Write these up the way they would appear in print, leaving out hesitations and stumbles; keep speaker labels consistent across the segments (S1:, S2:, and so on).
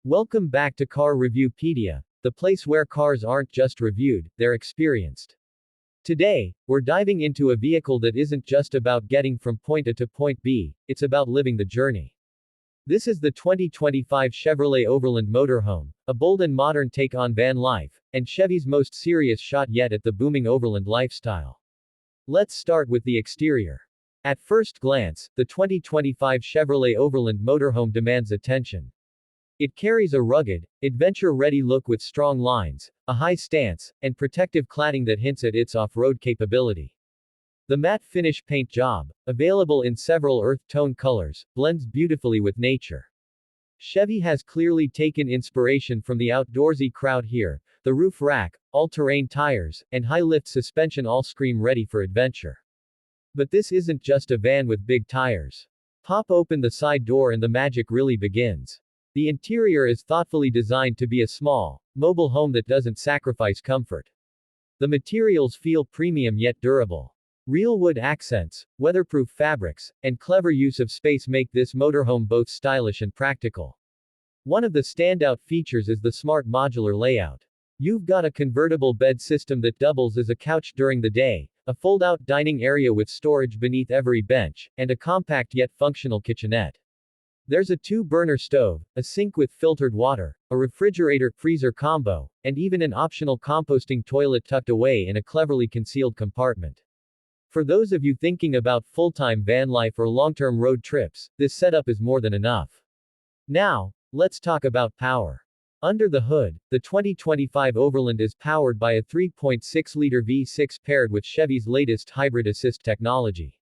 S1: Welcome back to Car Reviewpedia, the place where cars aren't just reviewed, they're experienced. Today, we're diving into a vehicle that isn't just about getting from point A to point B, it's about living the journey. This is the 2025 Chevrolet Overland Motorhome, a bold and modern take on van life, and Chevy's most serious shot yet at the booming overland lifestyle. Let's start with the exterior. At first glance, the 2025 Chevrolet Overland Motorhome demands attention. It carries a rugged, adventure-ready look with strong lines, a high stance, and protective cladding that hints at its off-road capability. The matte finish paint job, available in several earth tone colors, blends beautifully with nature. Chevy has clearly taken inspiration from the outdoorsy crowd here. The roof rack, all-terrain tires, and high-lift suspension all scream ready for adventure. But this isn't just a van with big tires. Pop open the side door and the magic really begins. The interior is thoughtfully designed to be a small, mobile home that doesn't sacrifice comfort. The materials feel premium yet durable. Real wood accents, weatherproof fabrics, and clever use of space make this motorhome both stylish and practical. One of the standout features is the smart modular layout. You've got a convertible bed system that doubles as a couch during the day, a fold-out dining area with storage beneath every bench, and a compact yet functional kitchenette. There's a two-burner stove, a sink with filtered water, a refrigerator-freezer combo, and even an optional composting toilet tucked away in a cleverly concealed compartment. For those of you thinking about full-time van life or long-term road trips, this setup is more than enough. Now, let's talk about power. Under the hood, the 2025 Overland is powered by a 3.6-liter V6 paired with Chevy's latest hybrid assist technology.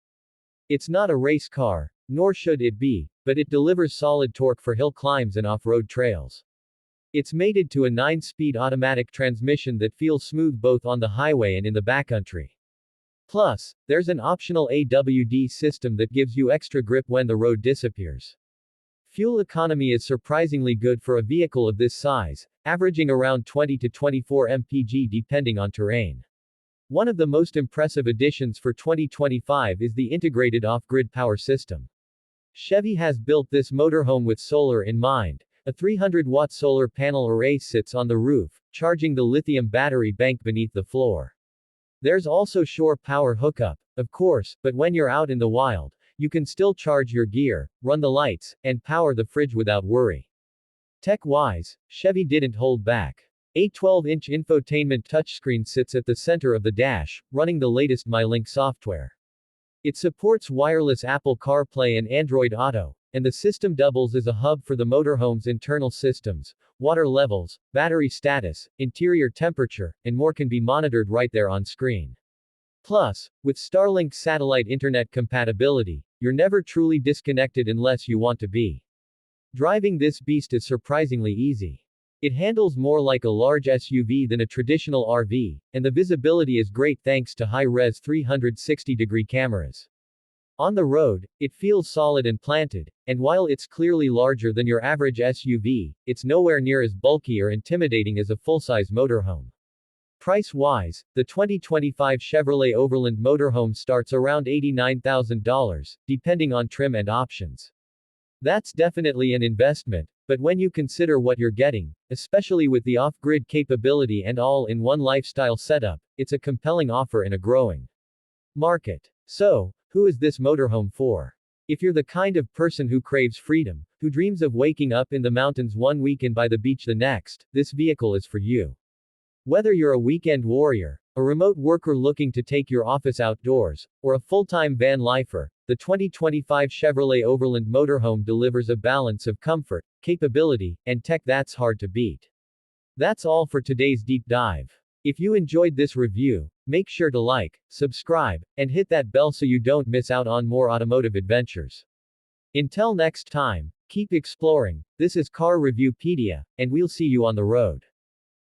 S1: It's not a race car, nor should it be, but it delivers solid torque for hill climbs and off-road trails. It's mated to a 9-speed automatic transmission that feels smooth both on the highway and in the backcountry. Plus, there's an optional AWD system that gives you extra grip when the road disappears. Fuel economy is surprisingly good for a vehicle of this size, averaging around 20 to 24 mpg depending on terrain. One of the most impressive additions for 2025 is the integrated off-grid power system. Chevy has built this motorhome with solar in mind. A 300-watt solar panel array sits on the roof, charging the lithium battery bank beneath the floor. There's also shore power hookup, of course, but when you're out in the wild, you can still charge your gear, run the lights, and power the fridge without worry. Tech-wise, Chevy didn't hold back. A 12-inch infotainment touchscreen sits at the center of the dash, running the latest MyLink software. It supports wireless Apple CarPlay and Android Auto, and the system doubles as a hub for the motorhome's internal systems. Water levels, battery status, interior temperature, and more can be monitored right there on screen. Plus, with Starlink satellite internet compatibility, you're never truly disconnected unless you want to be. Driving this beast is surprisingly easy. It handles more like a large SUV than a traditional RV, and the visibility is great thanks to high-res 360-degree cameras. On the road, it feels solid and planted, and while it's clearly larger than your average SUV, it's nowhere near as bulky or intimidating as a full-size motorhome. Price-wise, the 2025 Chevrolet Overland Motorhome starts around $89,000, depending on trim and options. That's definitely an investment, but when you consider what you're getting, especially with the off-grid capability and all-in-one lifestyle setup, it's a compelling offer in a growing market. So, who is this motorhome for? If you're the kind of person who craves freedom, who dreams of waking up in the mountains one week and by the beach the next, this vehicle is for you. Whether you're a weekend warrior, a remote worker looking to take your office outdoors, or a full-time van lifer, the 2025 Chevrolet Overland Motorhome delivers a balance of comfort, capability, and tech that's hard to beat. That's all for today's deep dive. If you enjoyed this review, make sure to like, subscribe, and hit that bell so you don't miss out on more automotive adventures. Until next time, keep exploring. This is Car Reviewpedia, and we'll see you on the road.